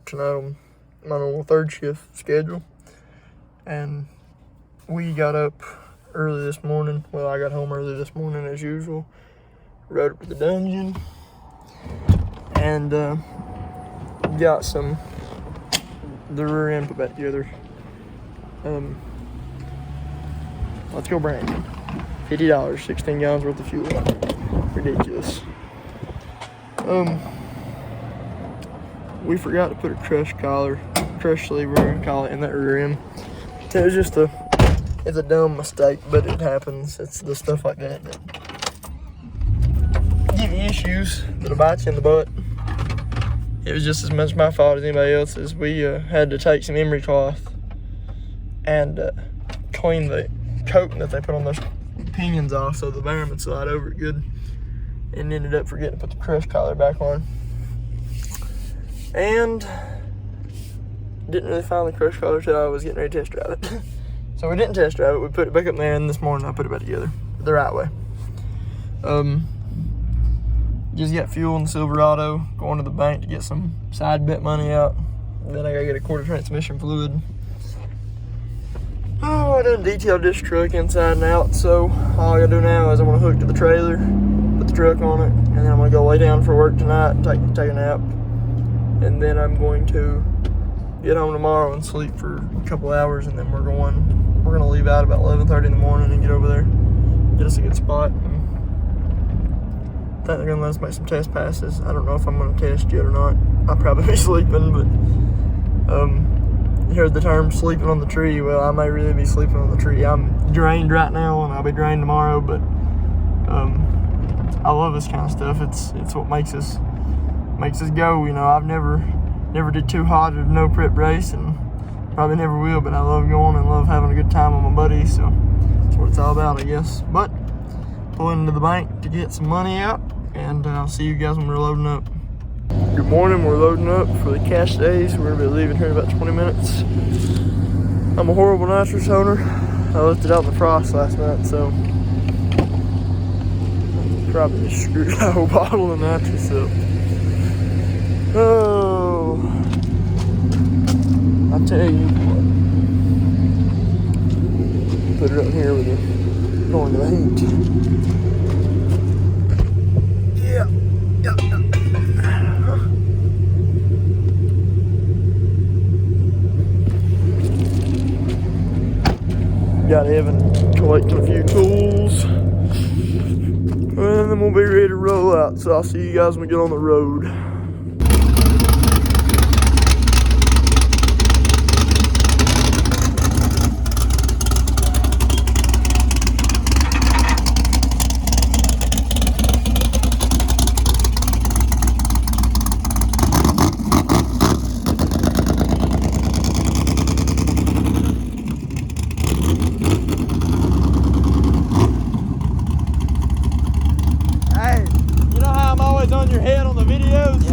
tonight on my normal third shift schedule. And we got up early this morning. Well, I got home early this morning as usual. Rode up to the dungeon. And got the rear end put back together. Let's go, Brandon. $50, 16 gallons worth of fuel. Ridiculous. We forgot to put a crush sleeve, we're gonna call it, in that rear end. It was just it's a dumb mistake, but it happens. It's the stuff like that give you issues, that'll bite you in the butt. It was just as much my fault as anybody else's. We had to take some emery cloth and clean the coating that they put on those pinions off so the bearing would slide over it good, and ended up forgetting to put the crush collar back on. And didn't really find the crush collar till I was getting ready to test drive it. So we didn't test drive it. We put it back up there, and this morning I put it back together the right way. Just got fuel in the Silverado, going to the bank to get some side bet money out. Then I gotta get a quarter transmission fluid. Oh, I done detailed this truck inside and out, so all I gotta do now is I'm gonna hook to the trailer, put the truck on it, and then I'm gonna go lay down for work tonight and take a nap. And then I'm going to get home tomorrow and sleep for a couple hours, and then we're gonna leave out about 11:30 in the morning and get over there, get us a good spot. I think they're gonna let us make some test passes. I don't know if I'm gonna test yet or not. I'll probably be sleeping, but you heard the term sleeping on the tree. Well, I may really be sleeping on the tree. I'm drained right now, and I'll be drained tomorrow, but I love this kind of stuff. It's what makes us go. You know, I've never did too hot at a no prep race, and probably never will, but I love going and love having a good time with my buddies, so that's what it's all about, I guess. But pulling into the bank to get some money out, and I'll see you guys when we're loading up. Good morning, we're loading up for the cash days. We're gonna be leaving here in about 20 minutes. I'm a horrible nitrous owner. I left it out in the frost last night, so probably just screwed that whole bottle of nitrous up. Oh, I tell you what. Put it up here with it going to the heat. Yeah. Got Evan collecting a few tools, and then we'll be ready to roll out. So I'll see you guys when we get on the road. On your head on the videos.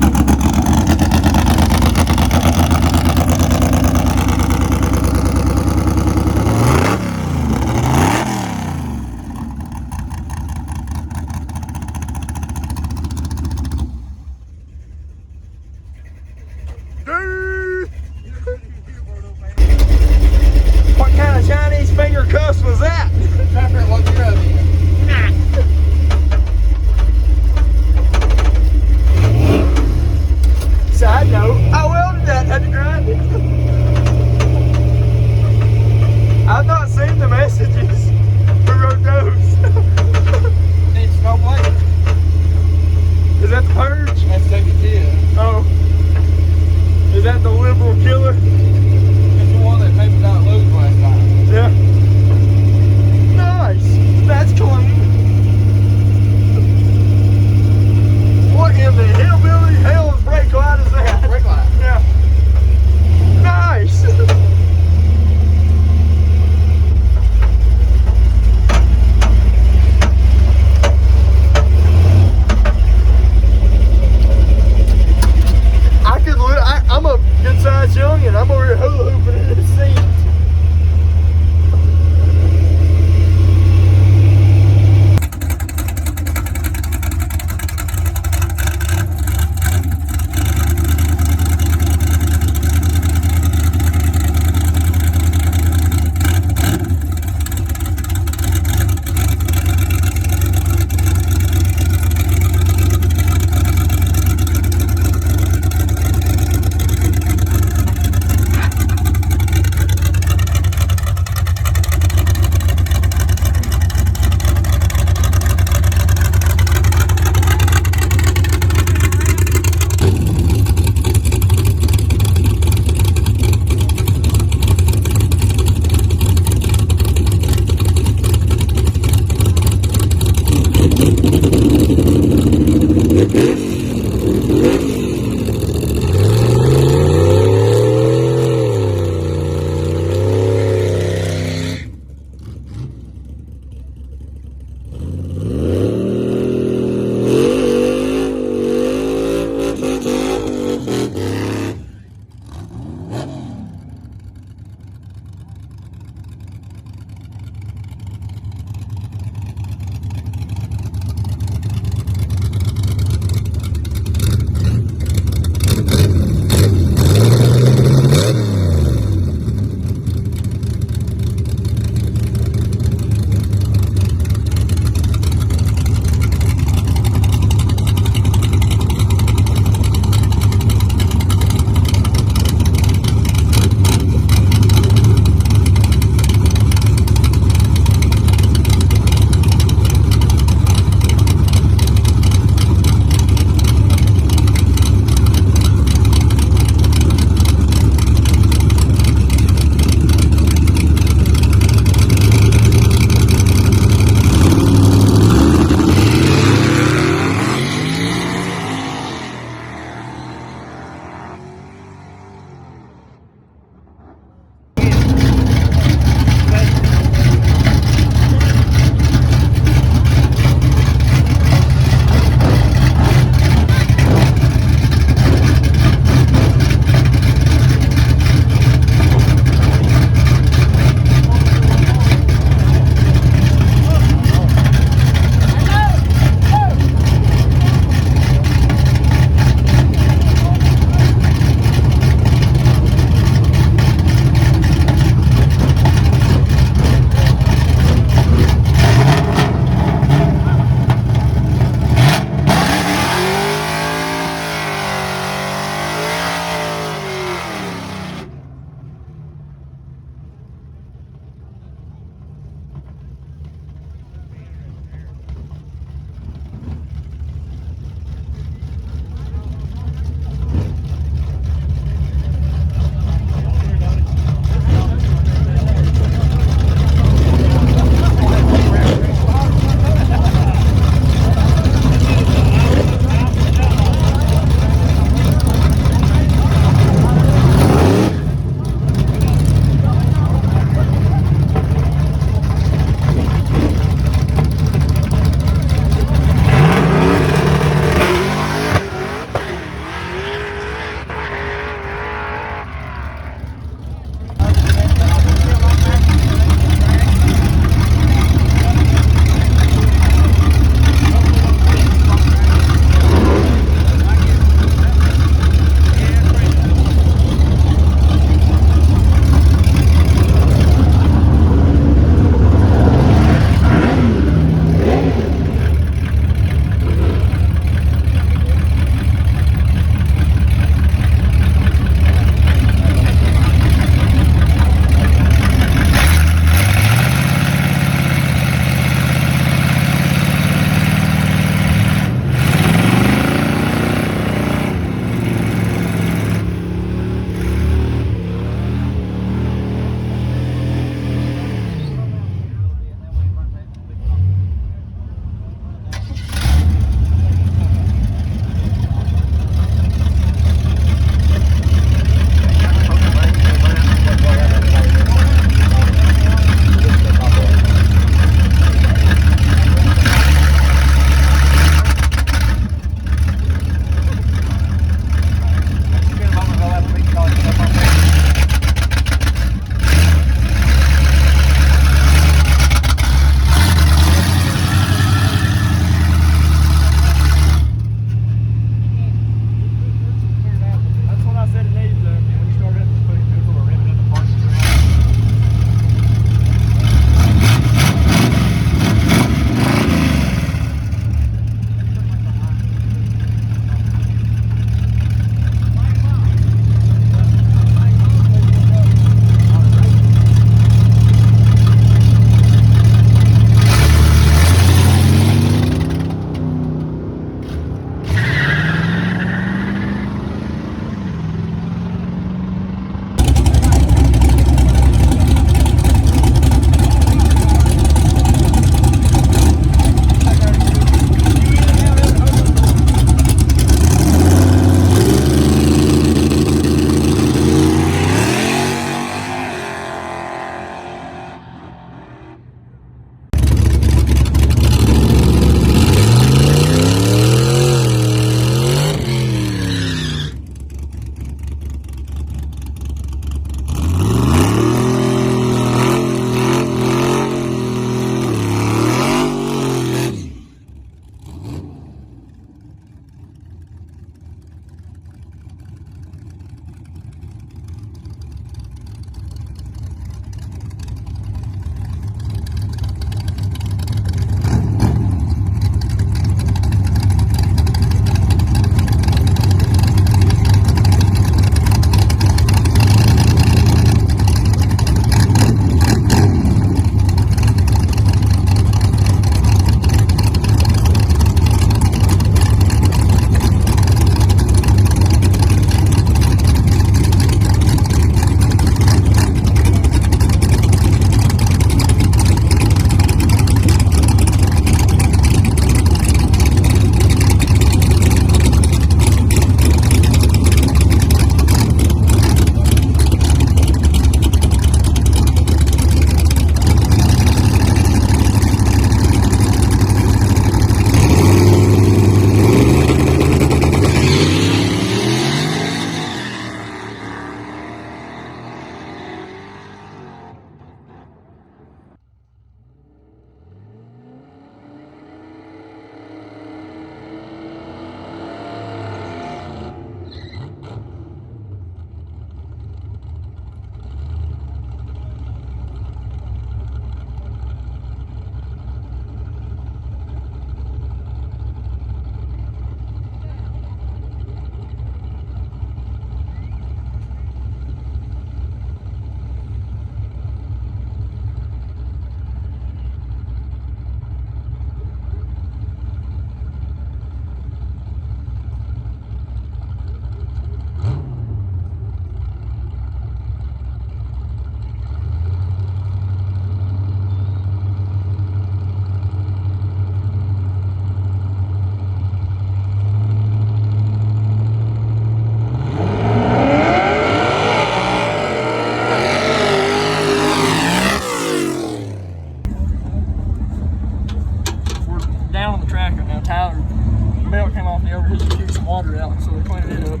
it up.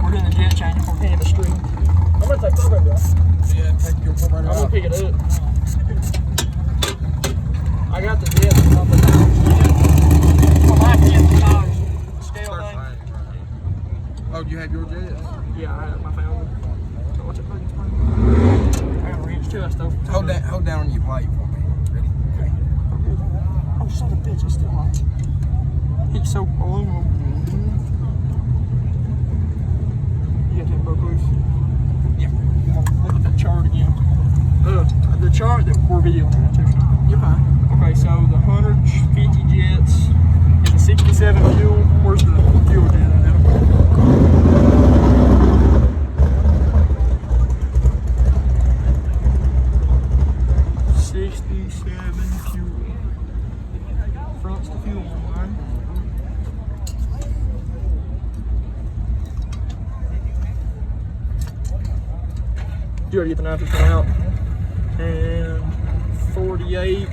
We're doing the jet change before we can't even stream. I'm gonna take carburetor off. Yeah, take your carburetor I'm off. gonna pick it up. I got the jet on the power jet. Well, my jet power scale thing. Oh, you have your jets? Yeah, I have my family. So what's it fucking spring? I got a wrench too, I stole from Hold down on your plate for me. Ready? Okay. Oh, son of a bitch, it's still hot. Heat soak aluminum. You got that broke loose? Yeah. Look at that chart again. The chart that we're videoing right now too. You're fine. Okay, so the 150 jets is a 67 fuel. Where's the fuel jet on that? 67 fuel. Front's the fuel line. You already get the nitrous one out. And 48.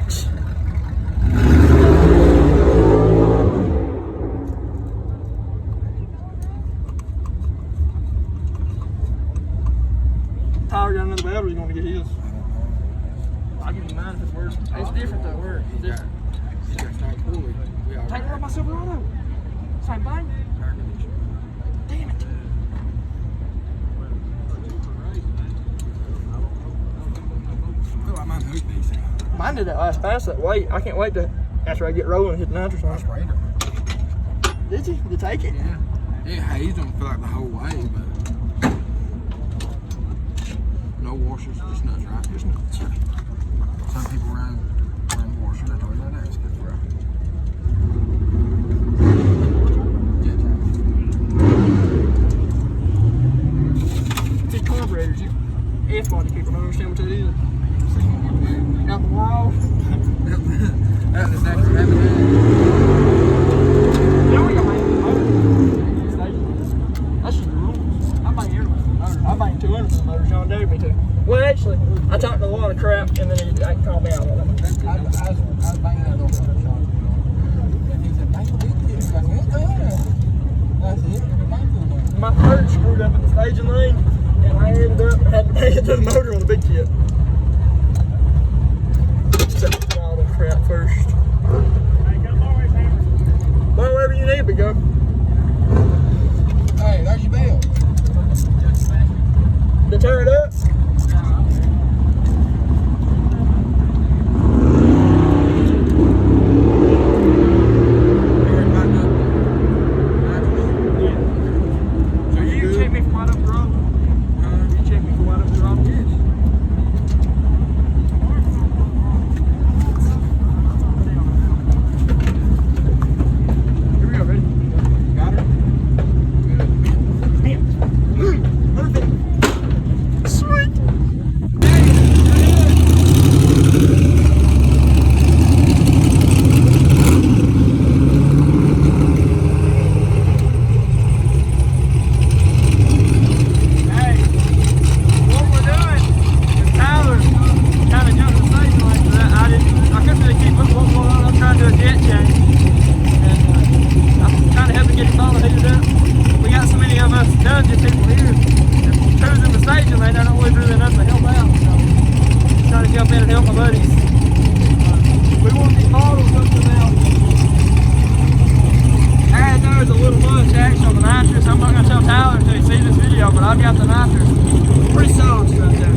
Tyler got another battery, he's gonna get his. I'll give you mine if it's worse. It's different though, where it's different. You gotta start cooling. Take it off my Silverado. Same thing. Damn it. I feel like mine hooked decent. Mine did that last pass that weight. I can't wait to after I get rolling and hit the nitrous on I it. sprayed her. Did you? Did you take it? Yeah. It hazed them for like the whole way, but no washers, just nuts, right? Just nuts. Some people run washers. I told you that. It's good for us. These carburetors, you F-body people don't understand what that is. Out the wall. That's exactly what happened. You know we got my own station. That's just the rules. I buy everything. I buy 200 motors. John dared me to. Well, actually, I talked a lot of crap, and then he called me out on it. I was banging that little shot. And he said, "Bang the big kid." I said, "That's it." My third screwed up in the staging lane, and I ended up having to bang it to the motor on the big kit. Except all the crap first. Well, wherever you need, big go. Hey, there's your bill. To tear it up. So you check me for what up the road? You check me for what up the road? Yes. Here we go, ready? Got her? Bam. Perfect. Sweet. Jump in and help my buddies. We want these bottles up to now. I know there's a little much action on the nitrous. I'm not going to tell Tyler until you see this video, but I've got the nitrous. Pretty solid stuff there.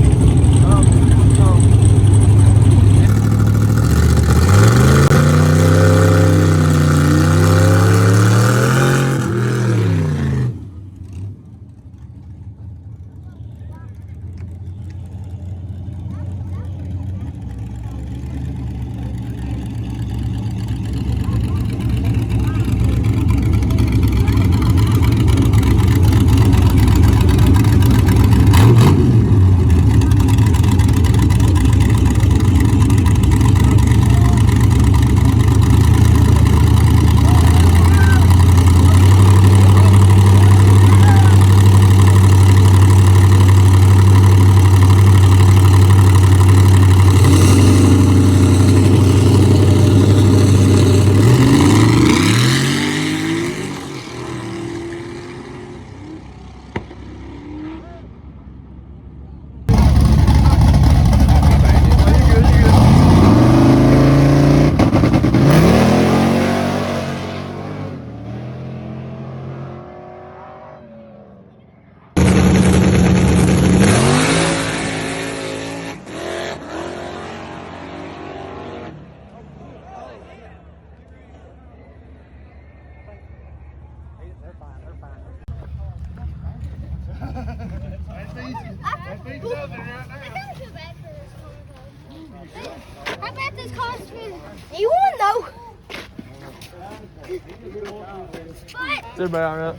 I bet this cost me. You won though. But Is everybody all right?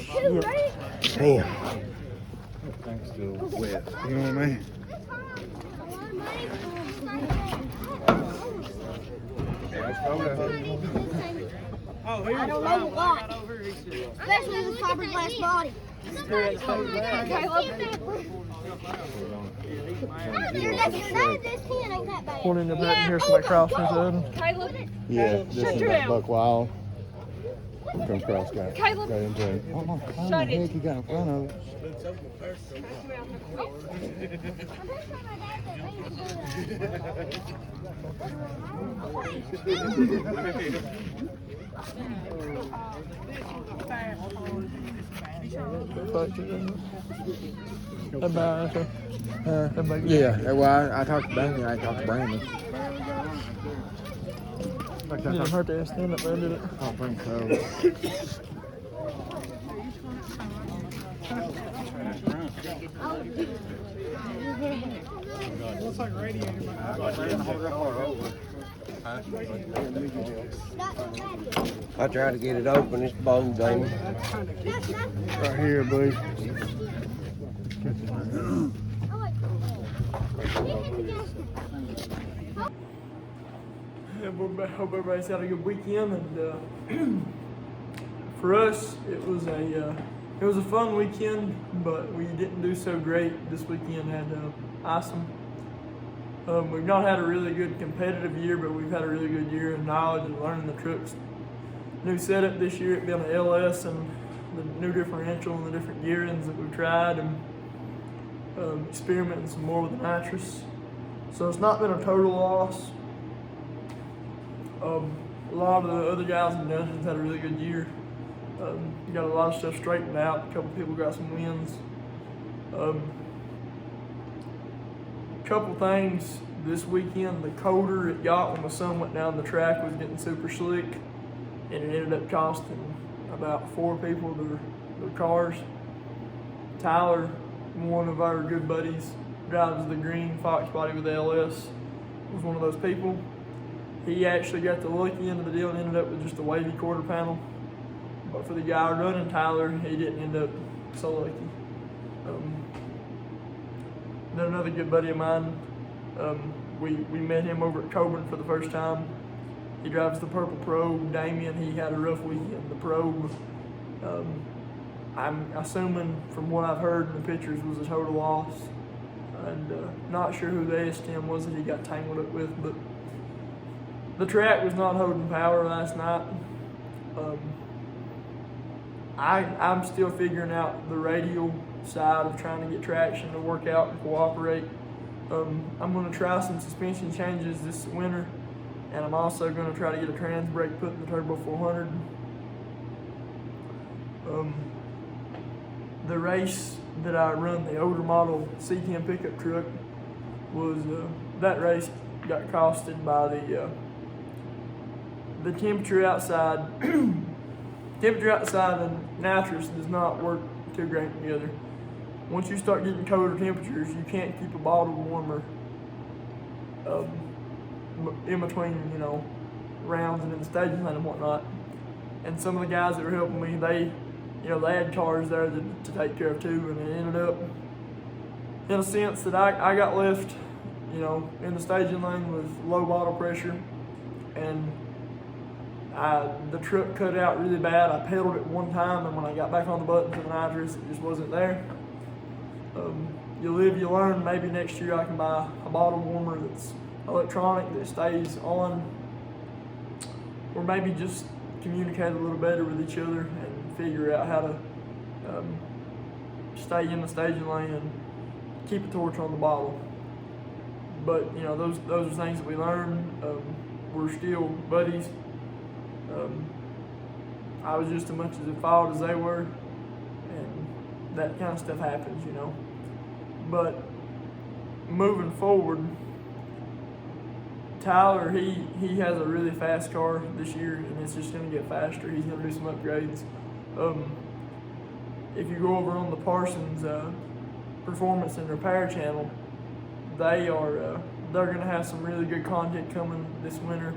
shoot, right? Damn. Thing's still wet. You know what I mean? I don't know why. Especially with fiberglass body. One in the back and here's somebody crossing his hood. Yeah, this is that Buck Wild. Come across, got into it. Oh, how the heck you got in front of it? Yeah, well, I talked to Brandon. I talked to Brandon. It didn't hurt to stand up there, did it? I think so. Looks like radiator. I tried to get it open. It's bone Jamie. Right here, buddy. Hope everybody's had a good weekend, and for us, it was a fun weekend, but we didn't do so great this weekend at Isom. We've not had a really good competitive year, but we've had a really good year in knowledge and learning the trucks. New setup this year, it being an LS and the new differential and the different gearings that we've tried, and experimenting some more with the nitrous. So it's not been a total loss. A lot of the other guys in Dungeons had a really good year. Got a lot of stuff straightened out. A couple people got some wins. Couple things this weekend. The colder it got when the sun went down the track was getting super slick, and it ended up costing about 4 people their cars. Tyler, one of our good buddies, drives the green Fox body with the LS, was one of those people. He actually got the lucky end of the deal and ended up with just a wavy quarter panel. But for the guy running Tyler, he didn't end up so lucky. Then another good buddy of mine, we met him over at Coburn for the first time. He drives the Purple Probe. Damien, he had a rough weekend. The Probe, I'm assuming from what I've heard in the pictures, was a total loss. And not sure who the S10 was that he got tangled up with, but the track was not holding power last night. I'm still figuring out the radial side of trying to get traction to work out and cooperate. I'm going to try some suspension changes this winter, and I'm also going to try to get a trans brake put in the Turbo 400. The race that I run, the older model C10 pickup truck, was that race got costed by the temperature outside. Temperature outside and nitrous does not work too great together. Once you start getting colder temperatures, you can't keep a bottle warmer in between, rounds and in the staging lane and whatnot. And some of the guys that were helping me, they had cars there to take care of too, and it ended up in a sense that I got left, in the staging lane with low bottle pressure, and the truck cut out really bad. I pedaled it one time, and when I got back on the button for the nitrous, it just wasn't there. You live, you learn. Maybe next year I can buy a bottle warmer that's electronic that stays on, or maybe just communicate a little better with each other and figure out how to stay in the staging lane and keep a torch on the bottle. But those are things that we learn. We're still buddies. I was just as much as at fault as they were, and that kind of stuff happens, But moving forward, Tyler, he has a really fast car this year, and it's just going to get faster. He's going to do some upgrades. if you go over on the Parsons Performance and Repair channel, they're gonna have some really good content coming this winter.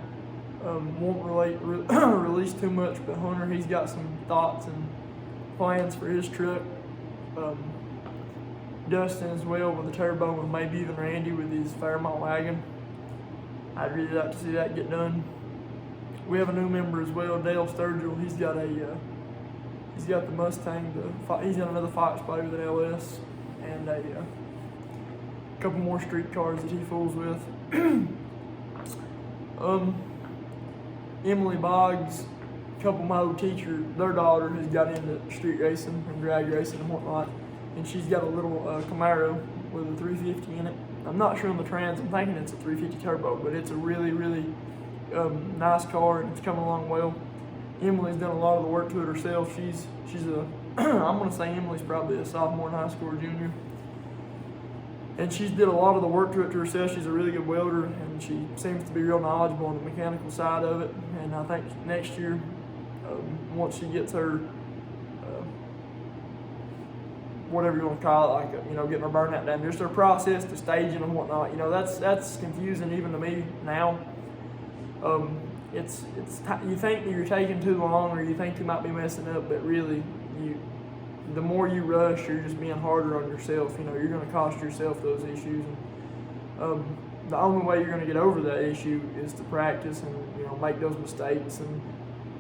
Won't release too much, but Hunter, he's got some thoughts and plans for his truck. Dustin as well with the turbo, and maybe even Randy with his Fairmont wagon. I'd really like to see that get done. We have a new member as well, Dale Sturgill. He's got the Mustang. He's got another Fox Blade with an LS, and a couple more street cars that he fools with. Emily Boggs, a couple of my old teachers, their daughter has got into street racing and drag racing and whatnot, and she's got a little Camaro with a 350 in it. I'm not sure on the trans, I'm thinking it's a 350 turbo, but it's a really, really nice car, and it's coming along well. Emily's done a lot of the work to it herself. She's a, I'm gonna say Emily's probably a sophomore in high school or junior. And she's did a lot of the work to it to herself. She's a really good welder, and she seems to be real knowledgeable on the mechanical side of it. And I think next year, once she gets her, whatever you want to call it, like, getting her burnout down, just her process to staging and whatnot, that's confusing even to me now. You think that you're taking too long, or you think you might be messing up, but really, the more you rush, you're just being harder on yourself. You're going to cost yourself those issues. And the only way you're going to get over that issue is to practice and make those mistakes and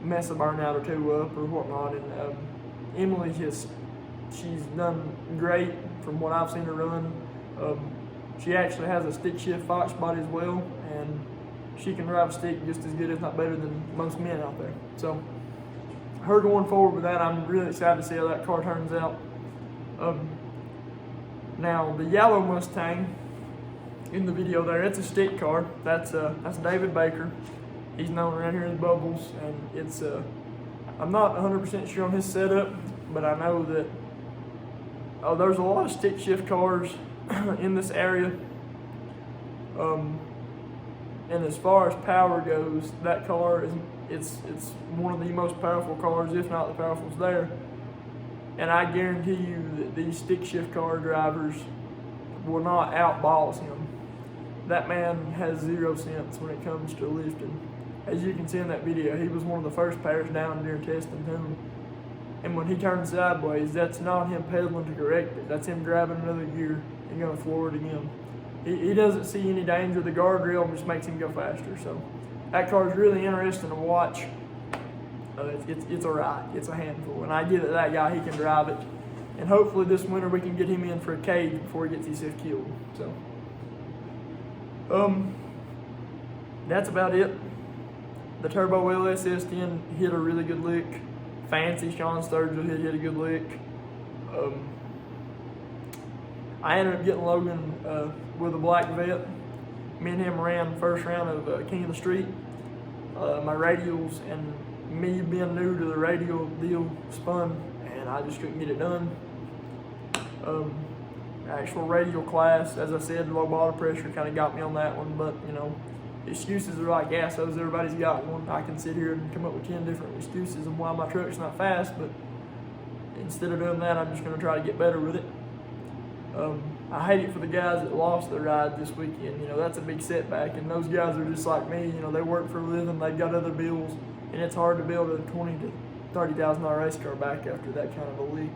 mess a burnout or two up or whatnot. And Emily she's done great from what I've seen her run. She actually has a stick shift Fox body as well, and she can drive a stick just as good, if not better, than most men out there. So her going forward with that, I'm really excited to see how that car turns out. Now the yellow Mustang in the video there, it's a stick car. That's David Baker. He's known around here as Bubbles, and it's I'm not 100% sure on his setup, but I know that there's a lot of stick shift cars in this area. And as far as power goes, that car it's one of the most powerful cars, if not the powerfulest there. And I guarantee you that these stick shift car drivers will not outboss him. That man has 0 sense when it comes to lifting. As you can see in that video, he was one of the first pairs down during testing too. And when he turns sideways, that's not him pedaling to correct it. That's him grabbing another gear and going to floor it again. He doesn't see any danger. The guardrail just makes him go faster. So that car is really interesting to watch. It's all right. It's a handful. And I get that guy, he can drive it. And hopefully this winter we can get him in for a cage before he gets himself killed. So, that's about it. The Turbo LSS10 hit a really good lick. Fancy Sean Sturgill hit a good lick. I ended up getting Logan with a black vet. Me and him ran first round of King of the Street. My radials and me being new to the radial deal spun, and I just couldn't get it done. Actual radial class, as I said, low bottom pressure kind of got me on that one, but excuses are like assholes. Everybody's got one. I can sit here and come up with 10 different excuses on why my truck's not fast, but instead of doing that, I'm just going to try to get better with it. I hate it for the guys that lost their ride this weekend. That's a big setback, and those guys are just like me. They work for a living, they've got other bills, and it's hard to build a $20,000 to $30,000 race car back after that kind of a leak,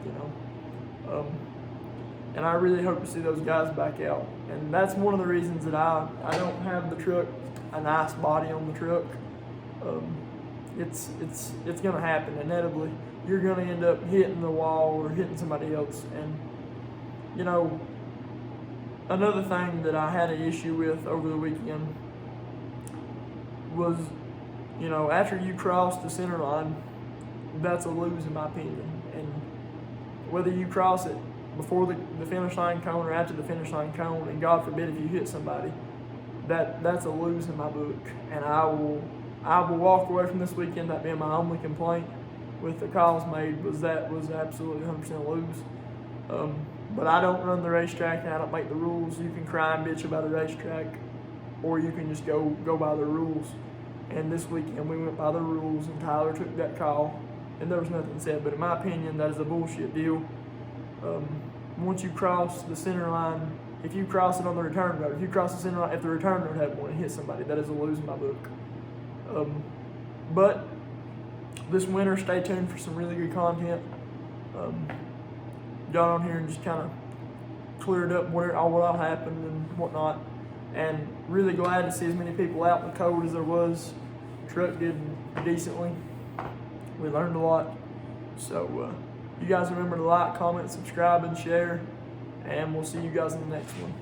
And I really hope to see those guys back out. And that's one of the reasons that I don't have the truck, a nice body on the truck. It's going to happen inevitably. You're going to end up hitting the wall or hitting somebody else. And another thing that I had an issue with over the weekend was, after you cross the center line, that's a lose in my opinion. And whether you cross it before the finish line cone or after the finish line cone, and God forbid if you hit somebody, that's a lose in my book. And I will walk away from this weekend that being my only complaint with the calls made was absolutely 100% lose. But I don't run the racetrack and I don't make the rules. You can cry and bitch about a racetrack, or you can just go by the rules. And this weekend we went by the rules, and Tyler took that call, and there was nothing said. But in my opinion, that is a bullshit deal. Once you cross the center line, if you cross it on the return road, if you cross the center line, if the return road had one and hit somebody, that is a lose in my book. But this winter, stay tuned for some really good content. Got on here and just kind of cleared up what all happened and whatnot. And really glad to see as many people out in the cold as there was. Truck did decently. We learned a lot. So you guys remember to like, comment, subscribe, and share. And we'll see you guys in the next one.